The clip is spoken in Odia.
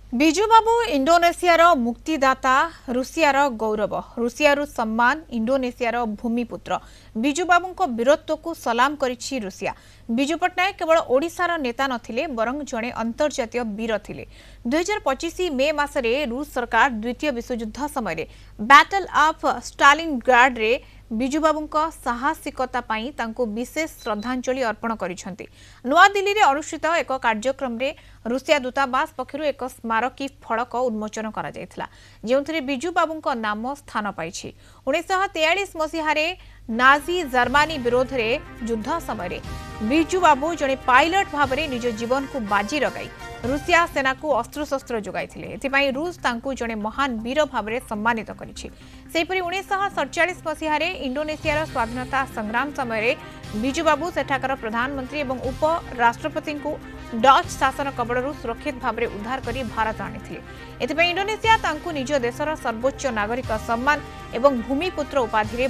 ବିଜୁ ବାବୁ ଇଣ୍ଡୋନେସିଆର ମୁକ୍ତିଦାତା ରୁଷିଆର ଗୌରବ ରୁଷିଆରୁ ସମ୍ମାନ ଇଣ୍ଡୋନେସିଆର ଭୂମିପୁତ୍ର ବିଜୁ ବାବୁଙ୍କ ବୀରତ୍ୱକୁ ସଲାମ କରିଛି ରୁଷିଆ। ବିଜୁ ପଟ୍ଟନାୟକ କେବଳ ଓଡ଼ିଶାର ନେତା ନଥିଲେ ବରଂ ଜଣେ ଅନ୍ତର୍ଜାତୀୟ ବୀର ଥିଲେ। 2025 ମେ ମାସରେ ରୁଷ ସରକାର ଦ୍ୱିତୀୟ ବିଶ୍ୱଯୁଦ୍ଧ ସମୟରେ ବ୍ୟାଟଲ ଅଫ୍ ଷ୍ଟାଲିନଗ୍ରାଡରେ ବିଜୁ ବାବୁଙ୍କ ସାହସିକତା ପାଇଁ ତାଙ୍କୁ ବିଶେଷ ଶ୍ରଦ୍ଧାଞ୍ଜଳି ଅର୍ପଣ କରିଛନ୍ତି। ନୂଆଦିଲ୍ଲୀରେ ଅନୁଷ୍ଠିତ ଏକ କାର୍ଯ୍ୟକ୍ରମରେ ରୁଷିଆ ଦୂତାବାସ ପକ୍ଷରୁ ଏକ ସ୍ମାରକୀ ଫଳକ ଉନ୍ମୋଚନ କରାଯାଇଥିଲା, ଯେଉଁଥିରେ ବିଜୁ ବାବୁଙ୍କ ନାମ ସ୍ଥାନ ପାଇଛି। 1943 ମସିହାରେ ନାଜି ଜର୍ମାନୀ ବିରୋଧରେ ଯୁଦ୍ଧ ସମୟରେ ବିଜୁ ବାବୁ ଜଣେ ପାଇଲଟ ଭାବରେ ନିଜ ଜୀବନକୁ ବାଜି ଲଗାଇ ରୁଷିଆ ସେନାକୁ ଅସ୍ତ୍ରଶସ୍ତ୍ର ଯୋଗାଇଥିଲେ। ଏଥିପାଇଁ ରୁଷ ତାଙ୍କୁ ଜଣେ ମହାନ ବୀର ଭାବରେ ସମ୍ମାନିତ କରିଛି। ସେହିପରି 1947 ମସିହାରେ ଇଣ୍ଡୋନେସିଆର ସ୍ୱାଧୀନତା ସଂଗ୍ରାମ ସମୟରେ ବିଜୁ ବାବୁ ସେଠାକାର ପ୍ରଧାନମନ୍ତ୍ରୀ ଏବଂ ଉପରାଷ୍ଟ୍ରପତିଙ୍କୁ ଡଚ୍ ଶାସନ କବଳରୁ ସୁରକ୍ଷିତ ଭାବରେ ଉଦ୍ଧାର କରି ଭାରତ ଆଣିଥିଲେ। ଏଥିପାଇଁ ଇଣ୍ଡୋନେସିଆ ତାଙ୍କୁ ନିଜ ଦେଶର ସର୍ବୋଚ୍ଚ ନାଗରିକ ସମ୍ମାନ ଏବଂ ଭୂମିପୁତ୍ର ଉପାଧିରେ